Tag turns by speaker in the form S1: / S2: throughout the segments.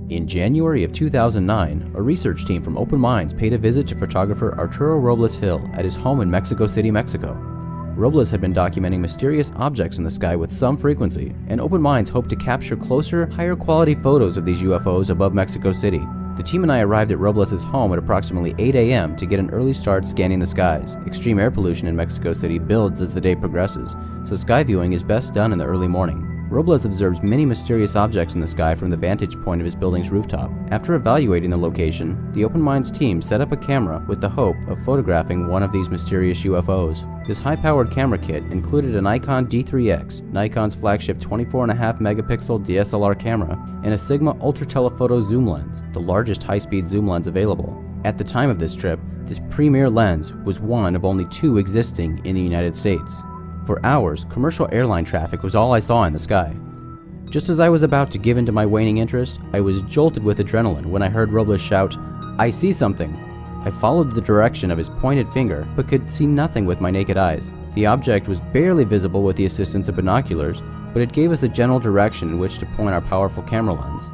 S1: In January of 2009, a research team from Open Minds paid a visit to photographer Arturo Robles Hill at his home in Mexico City, Mexico. Robles had been documenting mysterious objects in the sky with some frequency, and Open Minds hoped to capture closer, higher quality photos of these UFOs above Mexico City. The team and I arrived at Robles' home at approximately 8 a.m. to get an early start scanning the skies. Extreme air pollution in Mexico City builds as the day progresses, so sky viewing is best done in the early morning. Robles observes many mysterious objects in the sky from the vantage point of his building's rooftop. After evaluating the location, the Open Minds team set up a camera with the hope of photographing one of these mysterious UFOs. This high-powered camera kit included a Nikon D3X, Nikon's flagship 24.5 megapixel DSLR camera, and a Sigma Ultra Telephoto zoom lens, the largest high-speed zoom lens available. At the time of this trip, this premier lens was one of only 2 existing in the United States. For hours, commercial airline traffic was all I saw in the sky. Just as I was about to give in to my waning interest, I was jolted with adrenaline when I heard Robles shout, "I see something!" I followed the direction of his pointed finger, but could see nothing with my naked eyes. The object was barely visible with the assistance of binoculars, but it gave us a general direction in which to point our powerful camera lens.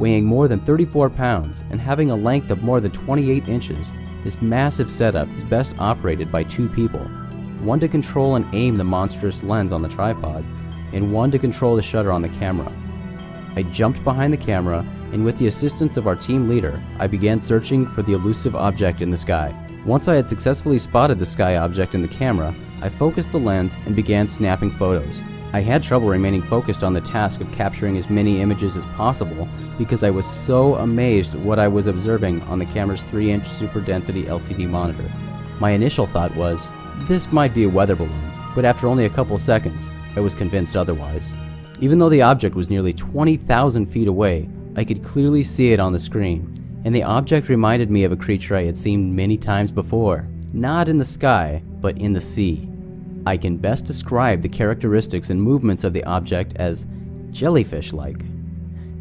S1: Weighing more than 34 pounds and having a length of more than 28 inches, this massive setup is best operated by 2 people. One to control and aim the monstrous lens on the tripod, and one to control the shutter on the camera. I jumped behind the camera, and with the assistance of our team leader, I began searching for the elusive object in the sky. Once I had successfully spotted the sky object in the camera, I focused the lens and began snapping photos. I had trouble remaining focused on the task of capturing as many images as possible because I was so amazed at what I was observing on the camera's 3-inch super density LCD monitor. My initial thought was, this might be a weather balloon, but after only a couple seconds, I was convinced otherwise. Even though the object was nearly 20,000 feet away, I could clearly see it on the screen, and the object reminded me of a creature I had seen many times before, not in the sky, but in the sea. I can best describe the characteristics and movements of the object as jellyfish-like.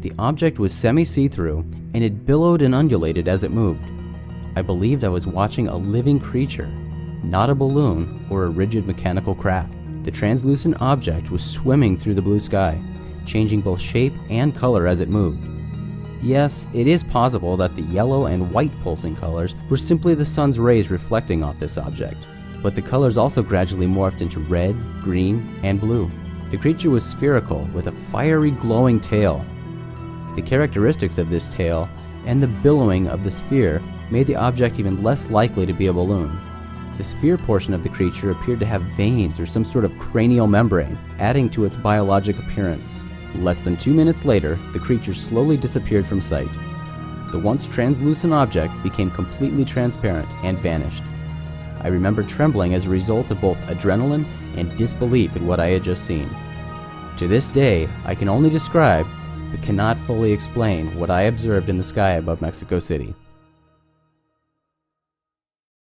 S1: The object was semi-see-through, and it billowed and undulated as it moved. I believed I was watching a living creature, not a balloon or a rigid mechanical craft. The translucent object was swimming through the blue sky, changing both shape and color as it moved. Yes, it is possible that the yellow and white pulsing colors were simply the sun's rays reflecting off this object, but the colors also gradually morphed into red, green, and blue. The creature was spherical with a fiery glowing tail. The characteristics of this tail and the billowing of the sphere made the object even less likely to be a balloon. The sphere portion of the creature appeared to have veins or some sort of cranial membrane, adding to its biologic appearance. Less than 2 minutes later, the creature slowly disappeared from sight. The once translucent object became completely transparent and vanished. I remember trembling as a result of both adrenaline and disbelief at what I had just seen. To this day, I can only describe, but cannot fully explain what I observed in the sky above Mexico City.